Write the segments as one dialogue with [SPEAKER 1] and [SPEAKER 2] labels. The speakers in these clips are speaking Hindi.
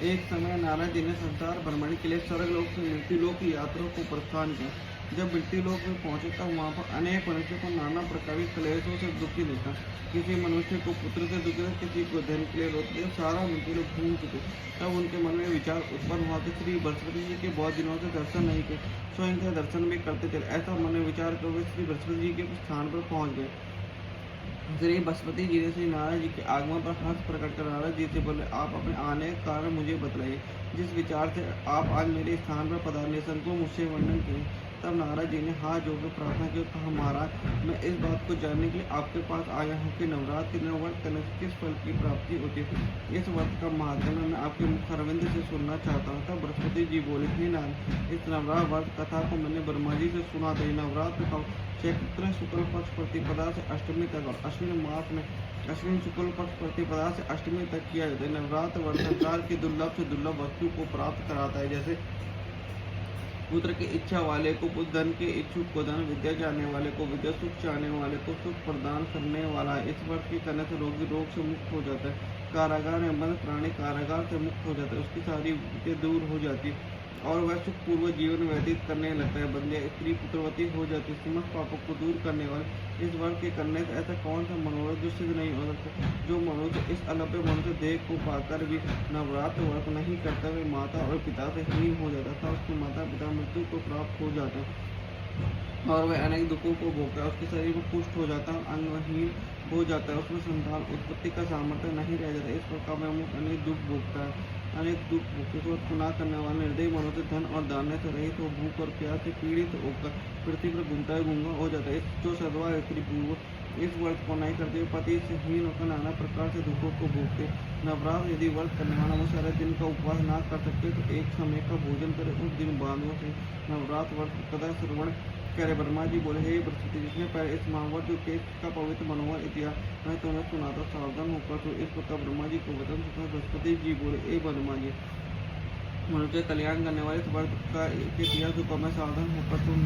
[SPEAKER 1] एक समय नारद जी ने संसार भ्रमण के लिए स्वर्गलोक से मृत्युलोक की यात्रा को प्रस्थान किया। जब मृत्युलोक में पहुंचे तब वहां पर अनेक मनुष्यों को नाना प्रकार के क्लेशों से दुखी देखा। किसी मनुष्य को पुत्र से दुखी, किसी को धन के लिए रोकते, सारा मृत्युलोक घूम चुके। तब उनके मन में विचार उत्पन्न हुआ कि श्री बृहस्पति जी के बहुत दिनों से दर्शन नहीं किए, स्वयं के दर्शन भी करते चले। ऐसा मन में विचार कर वे श्री बृहस्पति जी के स्थान पर पहुंच गए। श्री बृहस्पति जी ने श्री नारद जी के आगमन पर हर्ष प्रकट कर नारद जी से बोले, आप अपने आने का कारण मुझे बतलाइए। जिस विचार से आप आज मेरे स्थान पर पधारने संको मुझसे वर्णन किए। तब नारद जी ने हाथ जोड़कर प्रार्थना की, कहा, महाराज मैं इस बात को जानने के लिए आपके पास आया हूँ कि नवरात्र के दिन व्रत करने से किस फल की प्राप्ति होती है। इस व्रत का महात्म्य मैं आपके मुख अरविंद से सुनना चाहता हूँ। तब बृहस्पति जी बोले, हे नारद, इस नवरात्र व्रत कथा को मैंने ब्रह्मा जी से सुना था। नवरात्र का चैत्र शुक्ल पक्ष प्रतिपदा से अष्टमी तक और अश्विन मास में अश्विन शुक्ल पक्ष प्रतिपदा से अष्टमी तक किया जाता है। नवरात्र व्रत संसार की दुर्लभ से दुर्लभ वस्तु को प्राप्त कराता है, जैसे पुत्र की इच्छा वाले को पुत्र, धन के इच्छुक को धन, विद्या चाहने वाले को विद्या, सुख चाहने वाले को सुख प्रदान करने वाला है। इस व्रत के करने से रोगी रोग से मुक्त हो जाता है, कारागार में बंद प्राणी कारागार से मुक्त हो जाता है, उसकी सारी विद्या दूर हो जाती है और वह सुखपूर्वक जीवन व्यतीत करने लगता है। बंध्या स्त्री पुत्रवती हो जाती है। समस्त पापों को दूर करने वाले इस व्रत के करने से ऐसा कौन सा मनोरथ जो सिद्ध नहीं हो सकता। जो मनुष्य इस अलभ्य मनुष्य देह को पाकर भी नवरात्र व्रत नहीं करता, वे माता और पिता से हीन हो जाता था, उसके माता पिता मृत्यु को प्राप्त हो जाता और वह अनेक दुखों को भोगता है। उसके शरीर में पुष्ट हो जाता है, अंगहीन हो जाता है, उसमें संतान उत्पत्ति का सामर्थ्य नहीं रह जाता। इस प्रकार में अनेक दुख भोगता है। अनेक दुख भोगते को पुनः करने वाले निर्दयी मनुष्य धन और दाने से रहित हो भूख और प्यास से पीड़ित होकर पृथ्वी पर घूमता है, गूंगा हो जाता है। जो सदवा स्त्री पूर्व इस व्रत को नहीं करते, पति से हीन होकर नाना प्रकार से दुखों को भोगते। नवरात्र यदि व्रत करने वाला वो सारे दिन का उपवास ना कर सकते तो एक समय का भोजन करे। उस दिन बांधों से नवरात्र व्रत कथा श्रवण करे। ब्रह्मा जी बोले, हे बृहस्पति, जिसने पहले इस महाव्रत जो केस का पवित्र मनोहर इतिहास मैं तुम्हें सुनाता, सावधान होकर तो इस प्रकार ब्रह्मा जी को वचन सुना। बृहस्पति जी बोले, ए ब्रह्मा जी, मनुष्य कल्याण करने वाले इस व्रत का इतिहास को मैं सावधान होकर तुम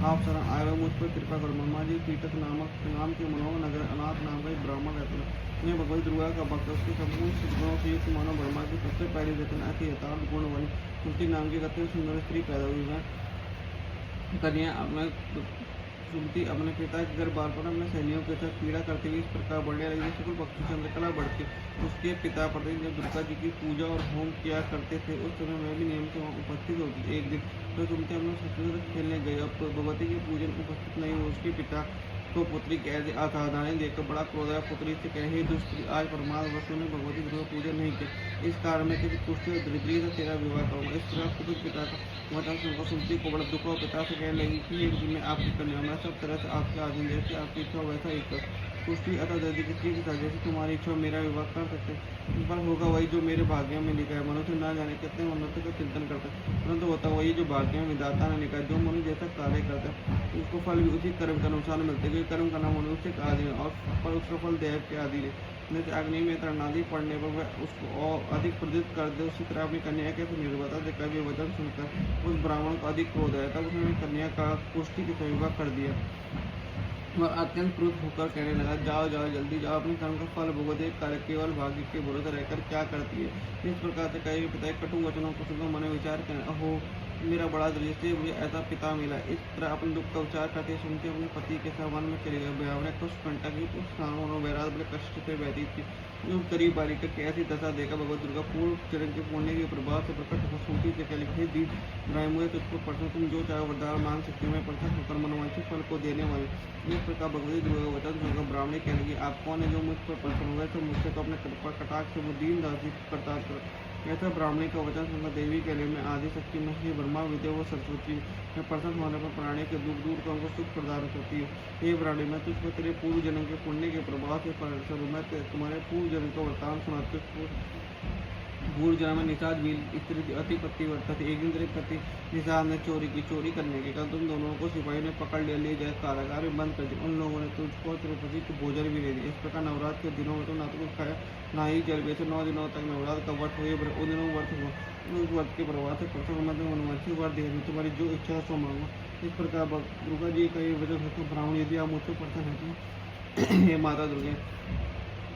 [SPEAKER 1] आप शरण आए हुए मुझ पर कृपा करो। ब्रह्मा जी कीटक नामक नाम के मनोहर नगर अनाथ नाम का एक ब्राह्मण रहता है। मैं भगवत दुर्गा का भक्त, उसके संपूर्ण सिद्धों से युक्त मानव ब्रह्मा की सबसे पहली रचना थी। यथार्थ गुण वाली कुंती नाम की अत्यंत सुंदर स्त्री पैदा हुई है। कन्या अपने सुमति अपने पिता के घर बार पर अपने सैनियों के साथ पीड़ा करते हुए इस प्रकार बढ़ने लगी। शुक्ल पक्ष चंद्रकला बढ़ती। उसके पिता प्रतिदिन जब दुर्गा जी की पूजा और होम किया करते थे, उस समय मैं भी नियम से वहाँ उपस्थित होती। एक दिन तो सुमति अपने शत्रु से खेलने गई और भगवती के पूजन उपस्थित नहीं हुए। उसके पिता को पुत्री की ऐसी असावधानी देखकर बड़ा क्रोध आया। पुत्री से कहे, हे दुष्ट, आज परमात्मा वस्तु ने भगवती दुर्गा पूजन नहीं किया, इस कारण मैं किसी पुष्टि और दरिद्री से तेरा विवाह करूँगा। इस प्रकार पुत्र पिता का वचन सुनकर सुमति को बड़ा दुख और पिता से कहने लगी कि एक दिन मैं आपकी कन्या, मैं सब तरह से आपके आधीन, जैसे आपकी इच्छा वैसा ही कर। पुष्टि अतः दरिद्र किसी के साथ जैसे तुम्हारी इच्छा मेरा विवाह कर सकते, पर होगा वही जो मेरे भाग्य में लिखा है। मनुष्य न जाने कितने मनुष्य का चिंतन करता है, परंतु होता वही जो भाग्य में विधाता ने लिखा है। जो मनुष्य जैसा कार्य करता है उसको फल भी उसी कर्म के अनुसार मिलते हैं। क्योंकि कर्म करना मनुष्य का आधीन है और उसका फल देव के अधीन है। जैसे अग्नि में तरणादि पड़ने पर वह उसको और अधिक प्रदीप्त कर दे, उसी तरह अपनी कन्या के निर्भरता से कभी वचन सुनकर उस ब्राह्मण को अधिक क्रोध आया। तब उसने कन्या का पुष्टि के विवाह कर दिया और अत्यंत क्रुद्ध होकर कहने लगा, जाओ जाओ जल्दी जाओ, अपने कर्म का फल भोगो। देख कार्य केवल भाग्य के भरोसे रहकर क्या करती है। इस प्रकार से कई पिता कटु वचनों को सुनकर मन विचार करें, अहो मेरा बड़ा दृष्टि, मुझे ऐसा पिता मिला। इस तरह अपने दुख का विचार करते सुनते अपने पति के साथ वन में चले गए। ब्यावरे कुछ कंटक की उस वैराग बड़े कष्ट से व्यतीत थी। जो गरीब बालिका की ऐसी दशा देखा भगवत दुर्गा पूर्व चरण के पुण्य के प्रभाव से प्रकट होकर सूती से कह लिखे, दी राय मुझे तुझको प्रश्न, तुम जो चाहे वरदान मांग सकते हो, मैं प्रसन्न होकर मनवांछित फल को देने वाली। इस प्रकार भगवती दुर्गा का वचन सुनकर ब्राह्मणी कहने लगी, आप कौन है जो मुझ पर प्रसन्न हुए, तो मुझसे तो अपने कृपा कटाक्ष से वो दीन दासी करता करो। ऐसा ब्राह्मणी का वचन सुनकर देवी के लिए मैं आदि शक्ति में ही ब्रह्मा विद्या वो सरस्वती मैं प्रसन्न होने पर प्राणी के दुख दूर कर उनको सुख प्रदान करती है। हे ब्राह्मणी, मैं तुझको तेरे पूर्व जन्म के पुण्य के प्रभाव से मैं तुम्हारे पूर्व जन्म का वृत्तांत सुनाते। पूर्व जन्म में निषाद भी स्त्री अति पतिव्रता थी। एक दिन पति निषाद ने चोरी करने के कल तुम दोनों को सिपाही ने पकड़ लिया, ले जाए कारागार में बंद कर दिया। उन लोगों ने तुझको तेरे पति को भोजन भी दे दिया। इस प्रकार नवरात्र के दिनों में तो ना तो कुछ खाया ना ही जल बेचे। 9 दिनों तक नवरात्र का व्रत हुए। उन दिनों व्रत हुआ, उस व्रत के प्रभाव से प्रसन्न मनवांछित वर दे दी, तुम्हारी जो इच्छा है सो मांगो। इस प्रकार दुर्गा जी का ये वचन ब्राह्मण, यदि आप मुझसे प्रसन्न है, हे माता दुर्गा,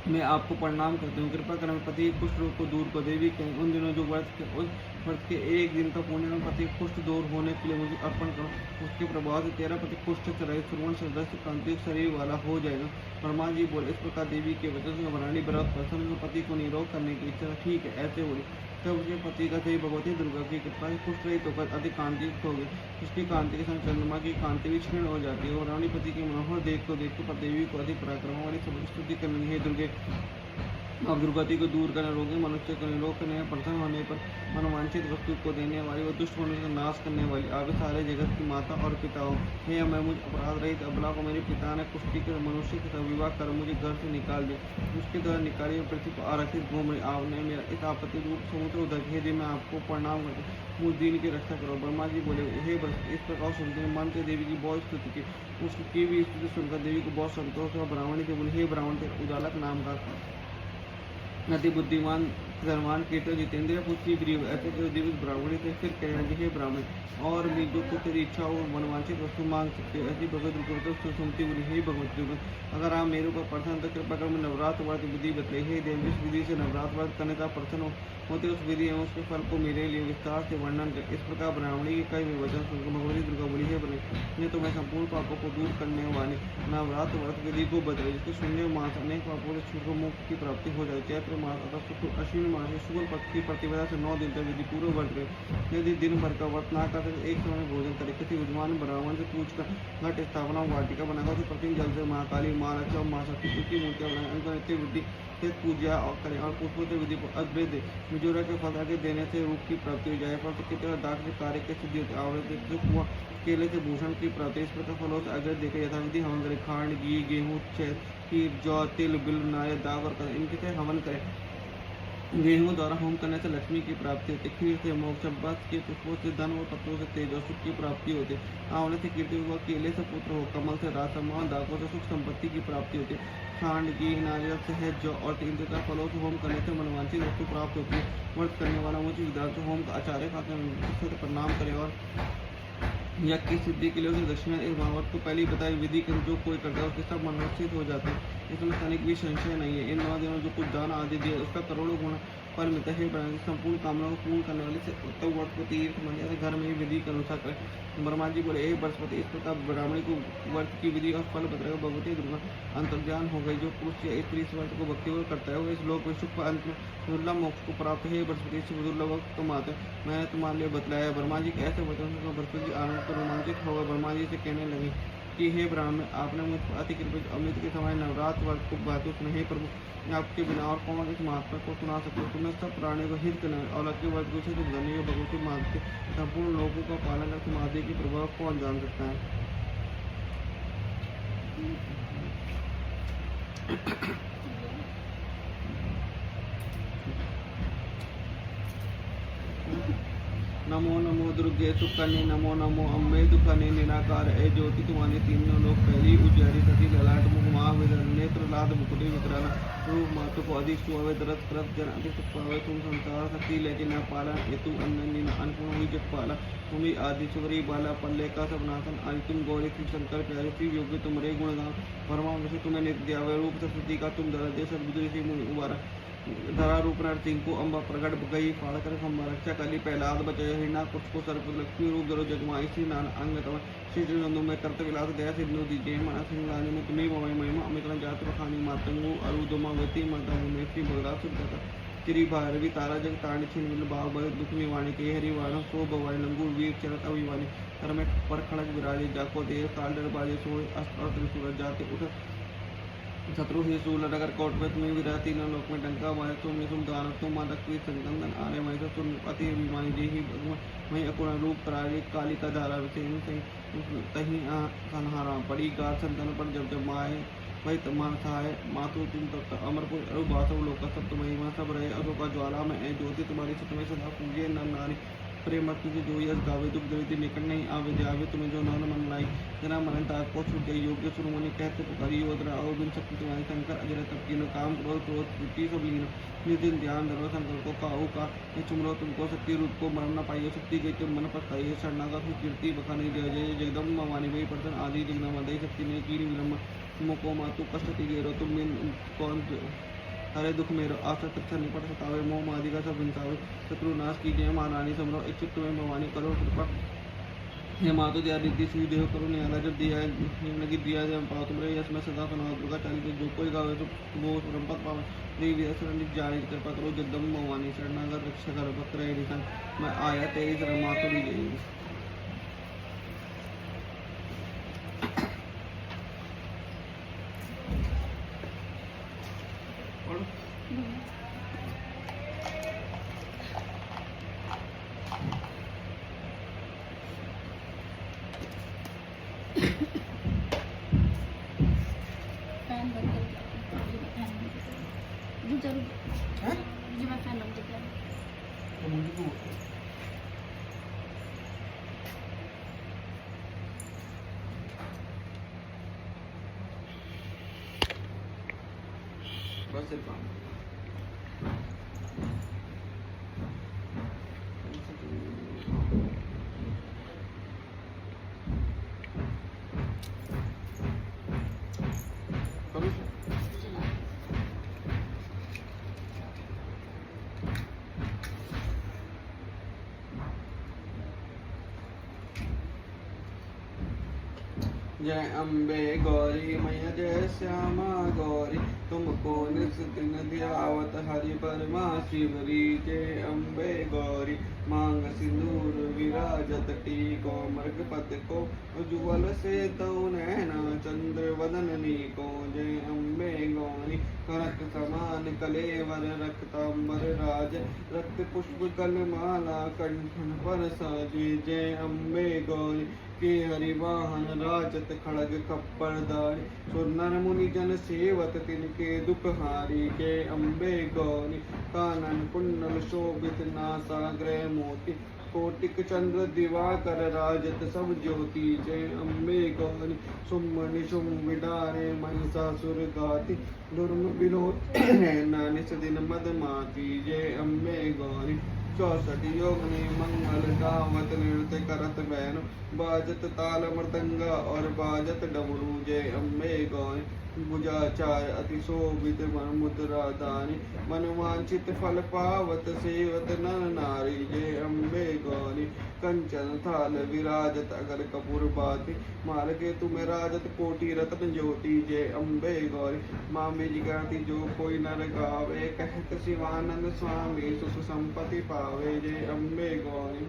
[SPEAKER 1] मैं आपको प्रणाम करती हूँ। कृपा कर मेरे पति कुष्ठ रोग को दूर कर। देवी के उन दिनों जो उस व्रत के एक दिन का पुण्य में पति कुष्ठ दूर होने के लिए मुझे अर्पण करो। उसके प्रभाव से तेरा पति कुष्ठ से रहित सुरवन सदस्य कांति शरीर वाला हो जाएगा। ब्रह्मा जी बोले, इस प्रकार देवी के वचन से घबरानी व्रत प्रसन्न पति को निरोग करने की इच्छा। ठीक है, ऐसे बोली। तब उसके पति का देवी भगवती दुर्गा की कृपा से कुष्ठ रहित होकर अधिक कांतियुक्त हो गए। उसकी कांति के संग चंद्रमा की कांति भी क्षीण हो जाती है और रानी पति की मनोहर देखो देवी को अधिक पराक्रम वाली स्तुति करनी है। दुर्गे अब दुर्गति को दूर करने, रोगी मनुष्य को निरोग करने, प्रसन्न होने पर मनोवांछित वस्तु को देने वाली और दुष्ट होने का नाश करने वाली आवे सारे जगत की माता और पिता हो। हे मैं मुझ अपराध रहित अबला को मेरे पिता ने कुष्ठी के मनुष्य के साथ विवाह कर मुझे घर से निकाल दिया। उसके द्वारा निकाली पृथ्वी पर आरक्षित घूम रही आपने मेरा इस आपत्ति रूप समुद्र उदक। हे देवी, मैं आपको प्रणाम करती मुझ दीन की रक्षा करो। ब्रह्मा जी बोले, हे इस प्रकार सुनते मन से देवी की बहुत स्तुति की। उसकी भी स्तुति सुनकर देवी को बहुत संतोष हुआ। ब्राह्मणी से बोले, हे ब्राह्मण, तेरा उदालक नाम का अति बुद्धिमान धनवान कीर्तन जितेंद्र पुत्री गरीब ऐसे जो दिवस ब्राह्मणी थे। फिर कहने लगे, हे ब्राह्मण, और भी जो कुछ तेरी इच्छा हो मनवांछित वस्तु मांग सकते हो। ऐसी भगवत रुको सुनती बोली, हे भगवत रुको, अगर आप मेरे ऊपर प्रसन्न तो कृपा कर मैं नवरात्र व्रत विधि बतलाई। हे देव, जिस विधि से नवरात्र व्रत करने का प्रसन्न होते उस विधि एवं उसके फल को मेरे लिए विस्तार से वर्णन कर। इस प्रकार ब्राह्मणी के कई वचन सुनकर भगवती दुर्गा बोली, हे ने तो मैं संपूर्ण पापों को दूर करने वाली नवरात्र व्रत विधि को बतलाई, जिसके शून्य मास अनेक पापों से छूट मुक्त की प्राप्ति हो जाए। चैत्र मास अश्विन मास शुक्ल पक्ष की प्रतिपदा से 9 दिन तक विधि पूर्व व्रत करे। यदि दिन भर का व्रत ना कर एक समय भोजन करे, किसी विद्वान ब्राह्मण से पूछकर घट स्थापना वाटिका बनाकर उसे प्रतिदिन जल से महाकाली माँ रक्षा और माँ शक्ति की मूर्तियां बनाए नित्य विधि से पूजा और करें और पुष्पों से विधि को अद्वैत मिजोरा के फल आगे देने से रूप की प्राप्ति हो जाए। पर कितने दाग से कार्य के सिद्धि होती आवृत हुआ केले से भूषण की प्राप्ति। इस प्रकार फलों से अग्र देखे यथाविधि हवन करे। खांड घी गेहूँ खीर जौ तिल बिल नारियल दाग और इनके से हवन करें। गेहूं द्वारा होम करने से लक्ष्मी की प्राप्ति होती। खीर से मोक्ष, बस के पुष्पों से धन और पत्रों से तेज और सुख की प्राप्ति होती। आंवले से कीर्ति हुआ, केले से पुत्र हो, कमल से राज सम्मान, दागों से सुख संपत्ति की प्राप्ति होती। खांड घी नारियल से जौ और तीन तथा फलों से होम करने से मनवांछित वस्तु प्राप्त होती है। व्रत करने वाला मुझे विद्यार्थी होम का आचार्य का प्रणाम करे और यज्ञ की सिद्धि के लिए उसे दक्षिणा इस भागवत को पहले बताई विधि के जो कोई करता है उसके सब मनोचित हो जाते हैं। इसमें तनिक भी संशय नहीं है। इन 9 दिनों जो कुछ दान आदि दिए उसका करोड़ों गुना फल मिलता है। संपूर्ण कामनाओं को पूर्ण करने वाले से उत्तम व्रत को तीर्थ मान्य से घर में ही विधि के अनुसार करें। ब्रह्मा जी बोले, हे बृहस्पति, इस प्रकार ब्राह्मणी को व्रत की विधि और फल बताएगा। भगवती दुर्गा अंतर्ज्ञान हो गई। जो पुरुष या स्त्री इस व्रत को भक्तिपूर्वक करता है वो इस लोक में सुख अंत में दुर्लभ मोक्ष को प्राप्त है। बृहस्पति से दुर्लभ कमाते मैंने तुम्हारे लिए बतलाया। ब्रह्मा जी कैसे वचन बृहस्पति आनंद पर रोमांचित होगा। ब्रह्मा जी से कहने लगे कि हे ब्राह्मण, आपने मुझ पर अति कृपित अमृत के समय नवरात्र व्रत को बातुक नहीं प्रभु, आपके बिना और कौन इस महात्मा को सुना सकते। तुम्हें सब प्राणियों को हित करने और अलग के वर्ग से जो धनी भगवती मार्ग के संपूर्ण लोगों का पालन कर समाधि की प्रभाव कौन जान सकता है। नमो नमो दुर्गे सुकन्ये, नमो नमो अम्बे दुखने निराकार ए ज्योति तुम्हारे तीनों लोग पहली उज्जैरी सती ललाट मुख महाविदर नेत्र लाद मुकुटे विकराल रूप मातु को अधिक सुवे दरस करत जन अधिक पावे। तुम संसार शक्ति लेके न पाला हेतु अन्य अन्नपूर्ण हुई जग पाला। तुम्ही आदि सुवरी बाला पल्ले का सब नाथन आदि तुम गौरी शिव शंकर प्यारे शिव योग्य तुम्हारे गुणगान परमा तुम्हें नित्य द्यावे रूप सरस्वती का तुम दरदे सदबुद्ध ऋषि मुनि उबारा धरा रूप नरसिंह को अम्बा प्रगट गई फाड़ कर खम्बा रक्षा कली पहलाद बचाए हिरणा कुछ को सर्प लक्ष्मी रूप जरो जगमाई श्री नान अंग तम श्री चंदु में कर्त विलास दया सिद्धु दीजिए मना सिंह रानी में तुम्हें मवई महिमा अमित जात बखानी मातंगु अरुदमा वती माता में श्री भगरा सुरता श्री भारवी तारा जग ताणी छिन भाव भय दुख निवाणी के हरि वाण सो भवानी लंगूर वीर चरत अभिवानी कर में पर खड़क विराजे जाको देव काल दरबाजे सोए अस्त्र त्रिशूल जाते उठ शत्रु ही सूल नगर कोट में तुम्हें विराती न लोक में डंका मारे तुम तुम दान तुम माता की संकंदन आने मई तुम अति अभिमानी जी ही वही अकुण रूप कराली काली का धारा विषय तही कन्हारा पड़ी गार संतन पर जब जब माए वही तमान सहाय मातु तुम तब अमरपुर अरुबासव लोक सब महिमा सब रहे अशोका ज्वाला में ज्योति तुम्हारी चित में सदा पूजे नर नारी प्रेम तुझे जो यश गावे दुख दरिद्र निकट नहीं आवे जावे तुम्हें जो नन मन लाई जना मन ताक को छूट गई योग्य सुरमुनि कहते पुकारी योद्रा और बिन शक्ति तुम्हारी शंकर अजर तब तीनों काम क्रोध क्रोध वृत्ति सब लीन नितिन ध्यान धरो संकल्प को काऊ का चुमरो तुमको शक्ति रूप को मरण न पाइए शक्ति गई तुम मन पर खाइए शरणागत कीर्ति बखानी जय जय जगदम्ब मानी गई पर्सन आदि जगदम्ब दई शक्ति ने की विलम्ब मुको मातु कष्ट ती गेरो तुम कौन हरे दुख मेरो आशा तत्थ निपट सतावे, मोह मादि का सब विंतावे, शत्रु नाश कीजिए महारानी समरो, इच्छित तुम्हें भवानी करो कृपा। हे मातो दया रिद्धि सिद्धि देव करो निहारा, जब दिया निम्न की दिया जब पाओ तुमरे यश में सदा सुनाओ दुर्गा चाली के जो कोई गावे तो वो परम्पत पावे। देवी शरण जाय कृपा करो जगदम भवानी, शरणागत रक्षा कर भक्त रहे निशान, मैं आया तेरी शरण मातो ली गई।
[SPEAKER 2] फैन बंद कर जी, फैन बंद कर जी, जरूर जी, मैं फैन बंद कर
[SPEAKER 1] बस सिर्फ जय अम्बे गौरी मैया जय श्यामा गौरी, तुमको निस दिन ध्यावत हरि परमा शिवरी। जय अम्बे गौरी मांग सिंदूर विराजत टीको, मृगपत को उज्ज्वल से तौ नैना चंद्र वदन नीको। जय अम्बे गौरी कनक समान कलेवर रक्तांबर राज, रक्त पुष्प कलमाला कंठन पर साजी। जय अम्बे गौरी के हरिवाहन राजत खड़ग खप्पर दारी, सुरनर मुनि जन सेवत तिनके दुख हारी। जय अम्बे गौरी कानन कुंडल शोभित नासा ग्रह मोती, कोटिक चंद्र दिवाकर राजत सब ज्योति। जय अम्बे गौरी सुमनि शुम विडारे महिषासुर गाति, दुर्म विलोद नानिस दिन मदमाती। जय अम्बे गौरी 64 योगिनी मंगल गावत नृत्य करत बैनु, बाजत ताल मृदंगा और बाजत डमरू। जय अम्बे गौरी भुजाचार अति शोभित मन मुद्रा दानी, मनवांछित फल पावत सेवत नर नारी। जय अम्बे गौरी कंचन थाल विराजत अगर कपूर बाती, मार्गे तुम राजत कोटि रत्न ज्योति। जय अम्बे गौरी मामी जिगाती जो कोई नर गावे, कहत शिवानंद स्वामी सुख संपत्ति पावे। जय अम्बे गौरी